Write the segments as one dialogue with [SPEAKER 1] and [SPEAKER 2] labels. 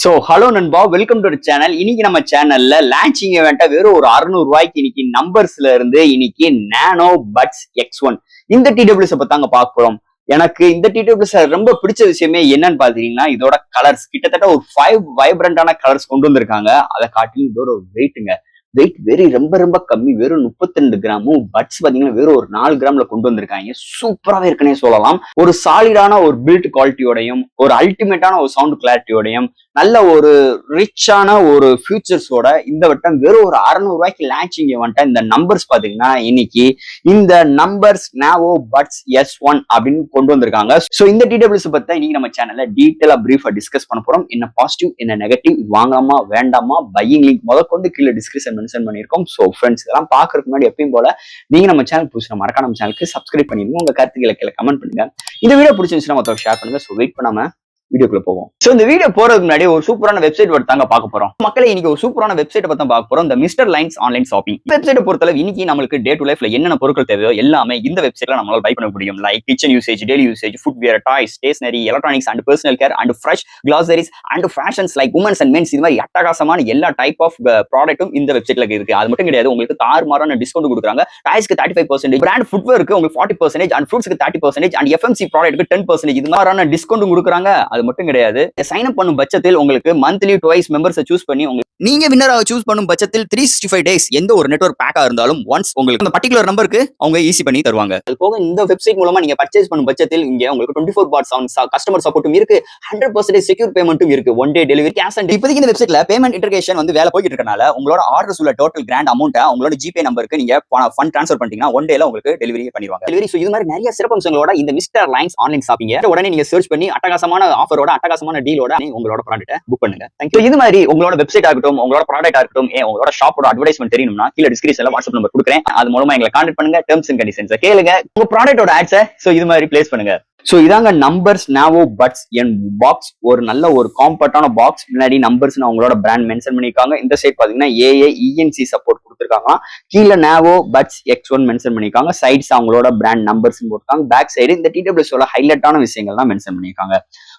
[SPEAKER 1] Hello நண்பா, welcome to channel. இன்னைக்கு நம்ம சேனல்ல லான்ச்சிங் event வெறும் ஒரு 600 ரூபாய்க்கு இன்னைக்கு நம்பர்ஸ்ல இருந்து இன்னைக்கு நானோ பட்ஸ் X1 இந்த டிடபிள்யூஎஸ் பத்தி தாங்க பார்க்க போறோம். எனக்கு இந்த டிடபிள்யூஎஸ் ரொம்ப பிடிச்ச விஷயமே என்னன்னு பாத்தீங்கன்னா, இதோட கலர்ஸ் கிட்டத்தட்ட ஒரு 5 வைப்ரண்டான கலர்ஸ் கொண்டு வந்திருக்காங்க. அதை காட்டிலும் இதோட வெயிட்டுங்க. வெயிட் ரொம்ப ரொம்ப கம்மி, வெறும் 32 கிராமும். பட்ஸ் பாத்தீங்கன்னா வெறும் ஒரு 4 கிராம்ல கொண்டு வந்திருக்காங்க. சூப்பராவே இருக்குன்னே சொல்லலாம். ஒரு சாலிடான ஒரு பில்ட் குவாலிட்டியோடையும், ஒரு அல்டிமேட்டான ஒரு சவுண்ட் கிளாரிட்டியோடையும், நல்ல ஒரு ரிச்சான ஒரு ஃபியூச்சர்ஸோட இந்த வட்டம் வெறும் ஒரு 600 ரூபாய்க்கு லான்ச்சிங் event. இந்த நம்பர்ஸ் பாத்தீங்கன்னா இன்னைக்கு இந்த நம்பர்ஸ் நாவோ பட்ஸ் S1 அப்படின்னு கொண்டு வந்திருக்காங்க. சோ இந்த டிடபிள்யூஎஸ் பத்தி இன்னைக்கு நம்ம சேனல்ல டீடைலா பிரீஃபா டிஸ்கஸ் பண்ண போறோம். என்ன பாசிட்டிவ், என்ன நெகட்டிவ், வாங்கலாமா வேண்டாமா, பையிங் லிங்க் முதற்கொண்டு கீழே டிஸ்கிரிப்ஷன் மென்ஷன் பண்ணியிருக்கோம். சோ ஃப்ரெண்ட்ஸ், இதெல்லாம் பாக்குறதுக்கு முன்னாடி எப்பயும் போல நீங்க நம்ம சேனல் புதுசா மறக்காம நம்ம சேனலுக்கு சப்ஸ்கிரைப் பண்ணிருங்க. உங்க கருத்துக்களை கீழே கமெண்ட் பண்ணுங்க. இந்த வீடியோ பிடிச்சிருந்துச்சுன்னா மொத்தம் ஷேர் பண்ணுங்க. சோ வெயிட் பண்ணாம வீடியோக்குள்ள போவோம். சோ இந்த வீடியோ போறதுக்கு முன்னாடி ஒரு சூப்பரான வெப்சைட் பத்தி தாங்க பார்க்க போறோம். மக்களே, இன்னைக்கு ஒரு சூப்பரான வெப்சைட் பத்தி தான் பார்க்க போறோம். இந்த mister lines online shopping website பொறுத்தளவு இன்னைக்கு நம்மளுக்கு டே டு லைஃப்ல என்னென்ன பொருட்கள் தேவையோ எல்லாமே இந்த வெப்சைட்ல நம்மளால பை பண்ண முடியும். Like kitchen usage, daily usage, footwear, toys, stationery, electronics and personal care and fresh groceries and fashions like women's and men's. இது மாதிரி அட்டகாசமான எல்லா டைப் ஆஃப் ப்ராடக்ட்டும் இந்த வெப்சைட்ல இருக்கு. அது மட்டும் கிடையாது, உங்களுக்கு தாறுமாறான டிஸ்கவுண்ட் கொடுக்குறாங்க. டாய்ஸ்க்கு 35%, பிராண்ட் ஃபுட்வேருக்கு உங்களுக்கு 40% அண்ட் ஃப்ரூட்ஸ்க்கு 30% அண்ட் எஃப்எம்சி ப்ராடக்ட்க்கு 10%. இது மாதிரியான டிஸ்கவுண்ட் கொடுக்குறாங்க. அது மட்டும் கிடையாது, சைன் அப் பண்ணும் பட்சத்தில் உங்களுக்கு மந்த்லி ட்வைஸ் மெம்பர்ஸை சூஸ் பண்ணி நீங்க வின்னராக சூஸ் பண்ணும் பட்சத்தில் 365 டேஸ் எந்த ஒரு நெட்வொர்க் பேக்கா இருந்தாலும் ஒன்ஸ் உங்களுக்கு அந்த பர்டிகுலர் நம்பருக்கு அவங்க ஈஸி பண்ணி தருவாங்க. அது போக இந்த வெப்சைட் மூலமா நீங்க பர்ச்சேஸ் பண்ணும் பட்சத்தில் இங்க உங்களுக்கு 24/7 கஸ்டமர் சப்போர்ட்டும் இருக்கு, 100% செக்யூர் பேமெண்ட்டும் இருக்கு, one day delivery, cash on. இப்போதைக்கு இந்த வெப்சைட்ல பேமெண்ட் இன்டகிரேஷன் வந்து வேலை போயிட்டு இருக்கனால உங்களோட ஆர்டர்ஸ் உள்ள டோட்டல் கிராண்ட் அமௌண்ட்டை உங்களோட ஜிபே நம்பருக்கு நீங்க ஃபண்ட் ட்ரான்ஸ்ஃபர் பண்ணிட்டீங்கன்னா ஒன் டேல உங்களுக்கு டெலிவரி பண்ணிடுவாங்க. டெலிவரி. இது மாதிரி நிறைய சிறப்பம்சங்களோட இந்த மிஸ்டர் லைன்ஸ் ஆன்லைன் ஷாப்பிங் உடனே நீங்க சர்ச் பண்ணி அட்டகாசமான ஆஃபரோட அட்டகாசமான டீலோட உங்களோட ப்ராடக்ட்டை புக் பண்ணுங்க. தேங்க்யூ. இது மாதிரி உங்களோட வெப்சைட் ஆகட்டும், உங்களோட ப்ராடக்ட் ஆகட்டும், உங்களோட ஷாப்போட அட்வர்டைஸ்மென்ட் தெரியணும்னா கீழே டிஸ்கிரிப்ஷன்ல வாட்ஸ்அப் நம்பர் கொடுக்குறேன். அது மூலமா எங்களை கான்டாக்ட் பண்ணுங்க. டெர்ம்ஸ் அண்ட் கண்டிஷன்ஸ் கேளுங்க. உங்க ப்ராடக்ட்டோட ஆட்ஸை இது மாதிரி பிளேஸ் பண்ணுங்க. சோ இதாங்க நம்பர்ஸ் நாவோ பட்ஸ் என் பாக்ஸ். ஒரு நல்ல ஒரு காம்பேக்டான பாக்ஸ். முன்னாடி நம்பர்ஸ் அவங்களோட பிராண்ட் மென்ஷன் பண்ணிருக்காங்க. இந்த சைட் பாத்தீங்கன்னா AAENC சப்போர்ட் கொடுத்துருக்காங்க. கீழே நாவோ பட்ஸ் X1 மென்ஷன் பண்ணிருக்காங்க. சைட்ஸ் அவங்களோட பிராண்ட் நம்பர்ஸ் போட்டுருக்காங்க. பேக் சைடு இந்த டிடபிள்யூஎஸோட ஹைலைட்டான விஷயங்கள் தான் மென்ஷன் பண்ணிருக்காங்க.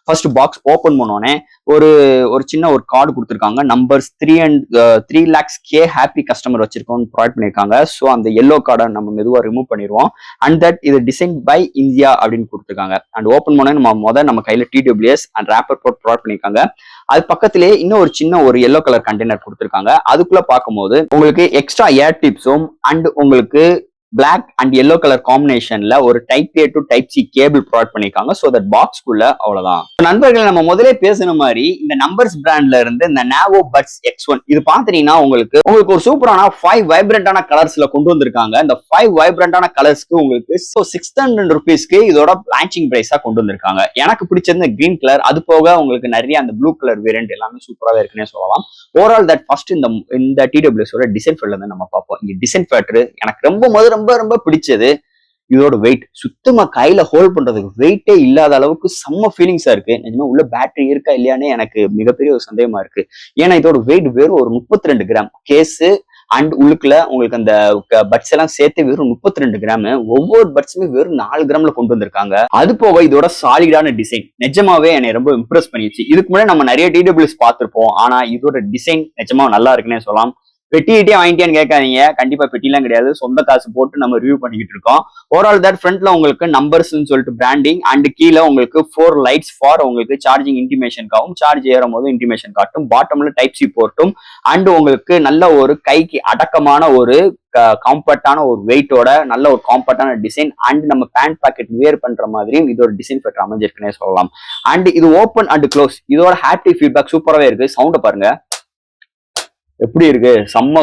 [SPEAKER 1] ஃபர்ஸ்ட் பாக்ஸ் ஓபன் பண்ணோனே ஒரு சின்ன ஒரு கார்டு கொடுத்துருக்காங்க. Numbers 3 lakhs K happy customer வச்சிருக்கோம் ப்ரொவைட் பண்ணிருக்காங்க. ஸோ அந்த எல்லோ கார்டை நம்ம மெதுவாக ரிமூவ் பண்ணிடுவோம். அண்ட் தட் இது டிசைன் பை இந்தியா அப்படின்னு கொடுத்துருக்காங்க. அண்ட் ஓப்பன் பண்ணோன்னே நம்ம கையில TWS and rapper boat provide பண்ணிருக்காங்க. அது பக்கத்திலே இன்னும் ஒரு சின்ன ஒரு எல்லோ கலர் கண்டெய்னர் கொடுத்துருக்காங்க. அதுக்குள்ள பார்க்கும்போது உங்களுக்கு எக்ஸ்ட்ரா ஏர் டிப்ஸும் அண்ட் உங்களுக்கு பிளாக் அண்ட் எல்லோ கலர் காம்பினேஷன்ல ஒரு type A to type C cable provide பண்ணிருக்காங்க. சோ தட் பாக்ஸ்க்குள்ள அவ்வளவுதான். நண்பர்கள், நம்ம முதலே பேசின மாதிரி இந்த நம்பர்ஸ் பிராண்ட்ல இருந்து இந்த நாவோ பட்ஸ் X1 இது பாத்தீங்கன்னா உங்களுக்கு ஒரு சூப்பரான 5 வைப்ரண்டான கலர்ஸ்ல கொண்டு வந்திருக்காங்க. இந்த 5 வைப்ரண்டான கலர்ஸ்க்கு உங்களுக்கு 600 ருபீஸ்க்கு இதோட லான்ச்சிங் பிரைஸா கொண்டு வந்திருக்காங்க. எனக்கு பிடிச்சது கிரீன் கலர். அது போக உங்களுக்கு நிறைய அந்த ப்ளூ கலர் வேரியன்ட் எல்லாமே சூப்பராகவே இருக்குன்னே சொல்லலாம். ஓவரால் தட் ஃபர்ஸ்ட் இந்த டிடபிள்யூஎஸோட டிசைன் ஃபேக்டர் நம்ம பார்ப்போம். இந்த டிசைன் ஃபேக்டர் எனக்கு ரொம்ப பிடிச்சது. இதோட வெயிட் சுத்தமா கையில ஹோல்ட் பண்றதுக்கு வெயிட்டே இல்லாத அளவுக்கு செம்ம ஃபீலிங்ஸா இருக்கு. நிஜமா உள்ள பேட்டரி இருக்கா இல்லையானே எனக்கு மிகப்பெரிய ஒரு சந்தேகமா இருக்கு. ஏன்னா இதோட வெயிட் வெறும் ஒரு 32 கிராம். கேஸ் அண்ட் உள்ளுக்குள்ள உங்களுக்கு அந்த பட்ஸ் எல்லாம் சேர்த்து வெறும் 32 கிராம். ஒவ்வொரு பட்ஸுமே வெறும் 4 கிராம்ல கொண்டு வந்திருக்காங்க. அது போக இதோட சாலிடான டிசைன் நிஜமாவே என்னை ரொம்ப இம்ப்ரெஸ் பண்ணிடுச்சு. இதுக்கு முன்னாடி நம்ம நிறைய டிடபிள்யூஎஸ் பார்த்திருப்போம். ஆனா இதோட டிசைன் நிஜமா நல்லா இருக்குன்னே சொல்லலாம். பெட்டிட்டே வாங்கிட்டேன்னு கேட்காதீங்க, கண்டிப்பா பெட்டிலாம் கிடையாது. சொந்த காசு போட்டு நம்ம ரிவ்யூ பண்ணிக்கிட்டு இருக்கோம். ஓவரால் தட் ஃப்ரண்ட்ல உங்களுக்கு நம்பர்ஸ் சொல்லிட்டு பிராண்டிங் அண்ட் கீழே உங்களுக்கு 4 லைட்ஸ் ஃபார் உங்களுக்கு சார்ஜிங் இன்டிமேஷனுக்காகவும், சார்ஜ் ஏறும் போது இன்டிமேஷன் காட்டும். பாட்டம்ல டைப் C போர்ட்டும் அண்ட் உங்களுக்கு நல்ல ஒரு கைக்கு அடக்கமான ஒரு காம்பேக்டான ஒரு வெயிட்டோட நல்ல ஒரு காம்பேக்டான டிசைன் அண்ட் நம்ம பேண்ட் பாக்கெட் வியர் பண்ற மாதிரியும் இதோட டிசைன் ஃபேக்டர் அமைஞ்சிருக்குன்னே சொல்லலாம். அண்ட் இது ஓப்பன் அண்ட் க்ளோஸ். இதோட ஹாப்டிக் ஃபீட்பேக் சூப்பராகவே இருக்கு. சவுண்டை பாருங்க எப்படி இருக்கு. செம்ம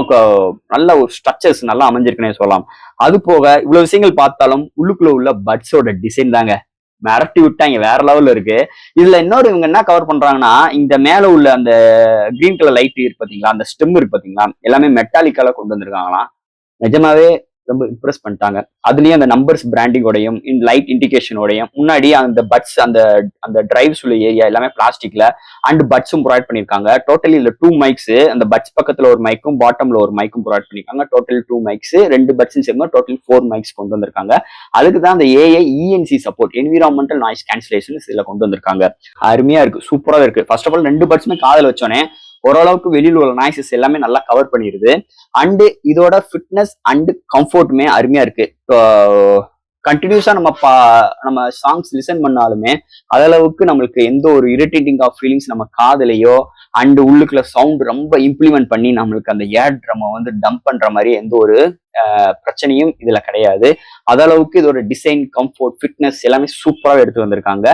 [SPEAKER 1] நல்ல ஒரு ஸ்ட்ரக்சர்ஸ் நல்லா அமைஞ்சிருக்குன்னே சொல்லலாம். அது போக இவ்வளவு விஷயங்கள் பார்த்தாலும் உள்ளுக்குள்ள உள்ள பட்ஸோட டிசைன் தாங்க மிரட்டி விட்டாங்க, வேற லெவல்ல இருக்கு. இதுல இன்னொரு இவங்க என்ன கவர் பண்றாங்கன்னா, இந்த மேல உள்ள அந்த கிரீன் கலர் லைட் இருக்கு பாத்தீங்களா, அந்த ஸ்டெம் இருக்கு பாத்தீங்களா, எல்லாமே மெட்டாலிக்கால கொண்டு வந்திருக்காங்களாம். நிஜமாவே ரொம்ப இம்ப்ரெஸ் பண்ணிட்டாங்க. அதுலயும் அந்த நம்பர்ஸ் பிராண்டிங்கோடையும் லைட் இண்டிகேஷனோடையும் முன்னாடி அந்த பட்ஸ் அந்த அந்த டிரைவ்ஸ் உள்ள ஏரியா எல்லாமே பிளாஸ்டிக்ல அண்ட் பட்ஸும் ப்ரொவைட் பண்ணிருக்காங்க. டோட்டலி இல்ல 2 மைக்ஸ், அந்த பட்ஸ் பக்கத்துல ஒரு மைக்கும் பாட்டம்ல ஒரு மைக்கும் ப்ரொவைட் பண்ணிருக்காங்க. டோட்டல் 2 மைக்ஸ், 2 பட்ஸும் சேர்ந்து டோட்டல் 4 மைக்ஸ் கொண்டு வந்திருக்காங்க. அதுக்கு தான் அந்த AI இஎன்சி support, environmental noise cancellation இதுல கொண்டு வந்திருக்காங்க. அருமையா இருக்கு, சூப்பரா இருக்கு. ஃபர்ஸ்ட் ஆஃப் ஆல் 2 பட்ஸுமே காதல் வச்சோன்னே ஓரளவுக்கு வெளியில் உள்ள நாய்ஸஸ் எல்லாமே நல்லா கவர் பண்ணிடுது. அண்ட் இதோட ஃபிட்னஸ் அண்ட் கம்ஃபர்ட்டுமே அருமையா இருக்கு. கண்டினியூஸா நம்ம சாங்ஸ் லிசன் பண்ணாலுமே அதளவுக்கு நம்மளுக்கு எந்த ஒரு இரிட்டேட்டிங் ஆஃப் ஃபீலிங்ஸ் நம்ம காதலையோ அண்ட் உள்ளுக்குள்ள சவுண்ட் ரொம்ப இம்ப்ளிமெண்ட் பண்ணி நம்மளுக்கு அந்த ஏர் ட்ரம்மை வந்து டம்ப் பண்ற மாதிரி எந்த ஒரு பிரச்சனையும் இதுல கிடையாது. அதளவுக்கு இதோட டிசைன், கம்ஃபர்ட், ஃபிட்னஸ் எல்லாமே சூப்பராக எடுத்து வந்திருக்காங்க.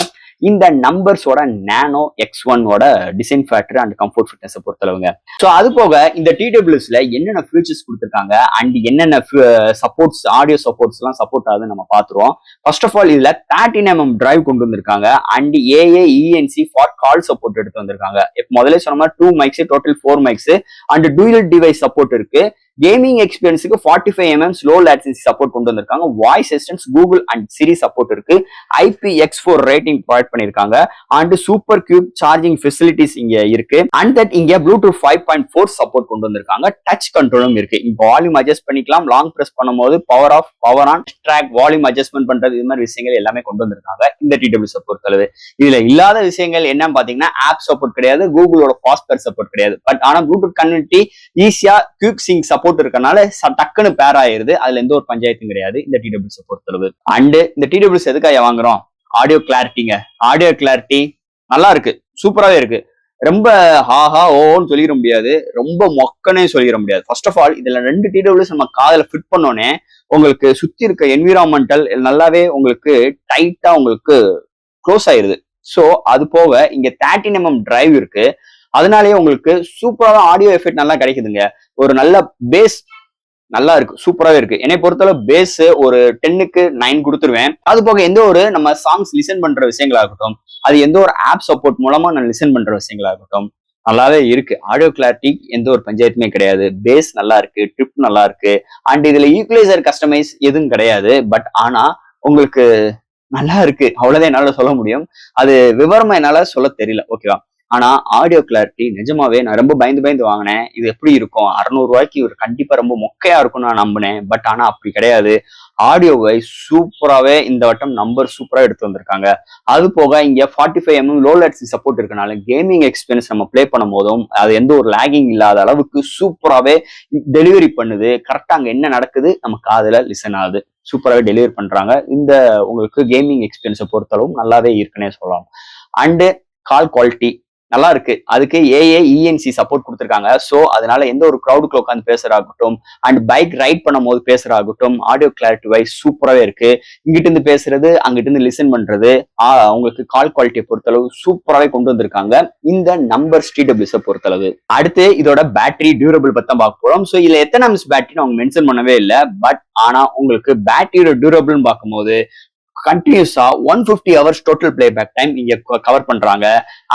[SPEAKER 1] இந்த நம்பர்ஸோட nano X1 design factor and comfort fitness பொறுத்தளவுங்க. ஸோ அது போக இந்த டிடபிள்யூஸ்ல என்னென்ன ஃபீச்சர்ஸ் கொடுத்துருக்காங்க அண்ட் என்னென்ன சப்போர்ட்ஸ், ஆடியோ சப்போர்ட்ஸ் எல்லாம் சப்போர்ட் ஆகுதுன்னு நம்ம பாத்துருவோம். ஃபர்ஸ்ட் ஆஃப் ஆல் இதுல 13mm டிரைவ் கொண்டு வந்திருக்காங்க and AI ENC for call support எடுத்து வந்திருக்காங்க. முதல்ல சொன்ன மாதிரி 2 mics, total 4 mics and dual device support இருக்கு. கேமிங் எக்ஸ்பீரியன்ஸுக்கு 45mm லோ லேட்டன்சி சப்போர்ட் கொண்டு வந்திருக்காங்க. Voice assistance, Google and Siri support இருக்கு. IPX4 ரேட்டிங் ப்ரொவைட் பண்ணிருக்காங்க and super cube charging facilities இங்க இருக்கு. அண்ட் தட் இங்க ப்ளூடூத் 5.4 சப்போர்ட் கொண்டு வந்திருக்காங்க. டச் கண்ட்ரோலும் இருக்கு. இங்க வால்யூம் அட்ஜஸ்ட் பண்ணிக்கலாம். லாங் பிரஸ் பண்ணும்போது power of, power on, track, volume adjustment பண்றது, இது மாதிரி விஷயங்கள் எல்லாமே கொண்டு வந்திருக்காங்க இந்த டிடபிள்யூ பொறுத்தளவு. இதுல இல்லாத விஷயங்கள் என்னன்னு பாத்தீங்கன்னா ஆப் சப்போர்ட் கிடையாது, கூகுளோட ஃபாஸ்ட்பேர் சப்போர்ட் கிடையாது. பட் ஆனா ப்ளூடூத் கனெக்டிவிட்டி ஈஸியா குயிக் சிங்க் சப்போர்ட் இருக்கனால டக்குன்னு பேர் ஆயிருது. அதுல எந்த ஒரு பஞ்சாயத்தும் கிடையாது இந்த டிடபிள்யூ பொறுத்தளவு. அண்ட் இந்த டிடபிள்யூ எதுக்காக வாங்குறோம்? ஆடியோ கிளாரிட்டிங்க. ஆடியோ கிளாரிட்டி நல்லா இருக்கு, சூப்பராகவே இருக்கு. ரொம்ப ஹாஹா ஓன்னு சொல்லிட முடியாது, ரொம்ப மொக்கனே சொல்லிட முடியாது. ஃபர்ஸ்ட் ஆஃப் ஆல் இதுல 2 டிடபிள்யூஸ் நம்ம காதுல ஃபிட் பண்ணோன்னே உங்களுக்கு சுத்தி இருக்க என்விரான்மெண்டல் நல்லாவே உங்களுக்கு டைட்டா உங்களுக்கு க்ளோஸ் ஆயிருது. ஸோ அது போக இங்க 13mm டிரைவ் இருக்கு. அதனாலேயே உங்களுக்கு சூப்பரான ஆடியோ எஃபெக்ட் நல்லா கிடைக்குதுங்க. ஒரு நல்ல பேஸ் நல்லா இருக்கு, சூப்பராகவே இருக்கு. என்னை பொறுத்தளவு பேஸ் ஒரு 10க்கு 9 கொடுத்துருவேன். அது போக எந்த ஒரு நம்ம சாங்ஸ் லிசன் பண்ற விஷயங்களாகட்டும், அது எந்த ஒரு ஆப் சப்போர்ட் மூலமா நான் லிசன் பண்ற விஷயங்களாகட்டும் நல்லாவே இருக்கு. ஆடியோ கிளாரிட்டி எந்த ஒரு பஞ்சாயத்துமே கிடையாது. பேஸ் நல்லா இருக்கு, ட்ரிப் நல்லா இருக்கு. அண்ட் இதுல ஈக்குவலைசர் கஸ்டமைஸ் எதுவும் கிடையாது. பட் ஆனா உங்களுக்கு நல்லா இருக்கு, அவ்வளவுதான் என்னால சொல்ல முடியும். அது விவரமா என்னால சொல்ல தெரியல. ஓகேவா? ஆனா ஆடியோ கிளாரிட்டி நிஜமாவே நான் ரொம்ப பயந்து வாங்கினேன். இது எப்படி இருக்கும், 600 ரூபாய்க்கு ஒரு கண்டிப்பா ரொம்ப மொக்கையா இருக்கும்னு நான் நம்பினேன். பட் ஆனா அப்படி கிடையாது. ஆடியோவை சூப்பராகவே இந்த வட்டம் நம்பர் சூப்பரா எடுத்து வந்திருக்காங்க. அது போக இங்க 45mm லோ லேட்டன்சி சப்போர்ட் இருக்கனால கேமிங் எக்ஸ்பீரியன்ஸ் நம்ம பிளே பண்ணும் போதும் அது எந்த ஒரு லேகிங் இல்லாத அளவுக்கு சூப்பராகவே டெலிவரி பண்ணுது. கரெக்டா அங்க என்ன நடக்குது நம்ம காதுல லிசன் ஆகுது. சூப்பராகவே டெலிவரி பண்றாங்க. இந்த உங்களுக்கு கேமிங் எக்ஸ்பீரியன்ஸை பொறுத்தளவும் நல்லாவே இருக்குன்னே சொல்லலாம். அண்டு கால் குவாலிட்டி நல்லா இருக்கு. அதுக்கு ஏஏ இஎன்சி சப்போர்ட் கொடுத்துருக்காங்க. ஸோ அதனால எந்த ஒரு க்ரௌடுக்குள்ள உட்காந்து பேசுறாகட்டும் அண்ட் பைக் ரைட் பண்ணும் போது பேசுறாகட்டும் ஆடியோ கிளாரிட்டி வைஸ் சூப்பராகவே இருக்கு. இங்கிட்டு இருந்து பேசுறது, அங்கிட்டு இருந்து லிசன் பண்றது, உங்களுக்கு கால் குவாலிட்டியை பொறுத்தளவு சூப்பராகவே கொண்டு வந்திருக்காங்க இந்த நம்பர் டிடபிள்யூஸை பொறுத்தளவு. அடுத்து இதோட பேட்டரி டியூரபிள் பத்தி தான் பார்க்க போறோம். ஸோ இதுல எத்தனை எம்ஸ் பேட்டரின்னு அவங்க மென்ஷன் பண்ணவே இல்லை. பட் ஆனா உங்களுக்கு பேட்டரியோட டியூரபிள்னு பார்க்கும்போது கண்டினியூஸா 150 hours டோட்டல் பிளேபேக் டைம் இங்க கவர் பண்றாங்க.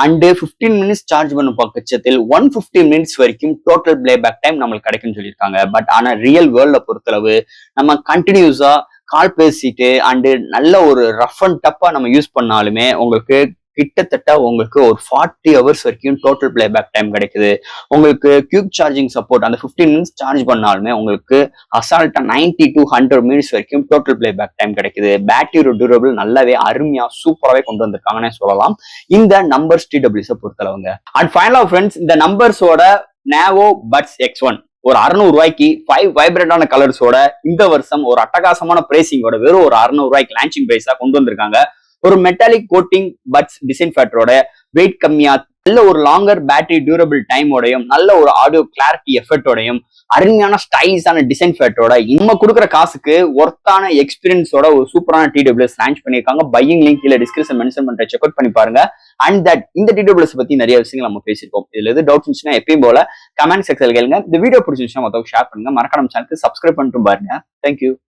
[SPEAKER 1] அண்ட் 15 minutes சார்ஜ் பண்ணும் பட்சத்தில் 150 minutes வரைக்கும் டோட்டல் பிளேபேக் டைம் நம்மளுக்கு கிடைக்கும்னு சொல்லியிருக்காங்க. பட் ஆனா ரியல் வேர்ல்ட்ல பொறுத்தளவு நம்ம கண்டினியூஸா கால் பேசிட்டு அண்டு நல்ல ஒரு ரஃப் அண்ட் டப்பா நம்ம யூஸ் பண்ணாலுமே உங்களுக்கு கிட்டத்தட்ட உங்களுக்கு ஒரு 40 hours வரைக்கும் டோட்டல் பிளேபேக் டைம் கிடைக்குது. உங்களுக்கு குயிக் சார்ஜிங் சப்போர்ட் அந்த 15 minutes சார்ஜ் பண்ணாலுமே உங்களுக்கு அசால்ட்டா 90 to 100 minutes வரைக்கும் டோட்டல் பிளேபேக் டைம் கிடைக்குது. பேட்டரி டியூரபிள் நல்லாவே அருமையா சூப்பராகவே கொண்டு வந்திருக்காங்கன்னு சொல்லலாம் இந்த நம்பர்ஸ் டிடபிள்யூஸை பொறுத்தளவுங்க. அண்ட் ஃபைனலா ஃப்ரெண்ட்ஸ், இந்த நம்பர்ஸோட நானோ பட்ஸ் X1 ஒரு 600 ரூபாய்க்கு 5 வைப்ரண்டான கலர்ஸோட இந்த வருஷம் ஒரு அட்டகாசமான பிரைசிங்கோட வெறும் ஒரு 600 ரூபாய்க்கு லான்ச்சிங் பிரைஸா கொண்டு வந்திருக்காங்க. ஒரு மெட்டாலிக் கோட்டிங் பட்ஸ் டிசைன் ஃபேக்டரோட வெயிட் கம்மியா, நல்ல ஒரு லாங்கர் பேட்டரி டியூரபிள் டைமோடையும் நல்ல ஒரு ஆடியோ கிளாரிட்டி எஃபெக்டோடையும் அருமையான ஸ்டைலிஷான டிசைன் ஃபேக்டரோட நம்ம கொடுக்குற காசுக்கு ஒர்த்தான எக்ஸ்பீரியன்ஸோட ஒரு சூப்பரான டிடபிள்யூஎஸ் லான்ச் பண்ணியிருக்காங்க. பையிங் லிங்க் கீழே டிஸ்கிரிப்ஷன் மென்ஷன் பண்ற செக் அவுட் பண்ணி பாருங்க. அண்ட் தட் இந்த டிடபிள்யூஎஸ் பத்தி நிறைய விஷயங்கள் நம்ம பேசியிருக்கோம். இதுல எது டவுட்ஸ் இருந்துச்சுன்னா எப்பயும் போல கமெண்ட் செக்ஷன்ல கேளுங்க. இந்த வீடியோ பிடிச்சிருந்துச்சுன்னா மொத்தம் ஷேர் பண்ணுங்க. மறக்காம சேனலுக்கு சப்ஸ்கிரைப் பண்ணிட்டு பாருங்க. தேங்க்யூ.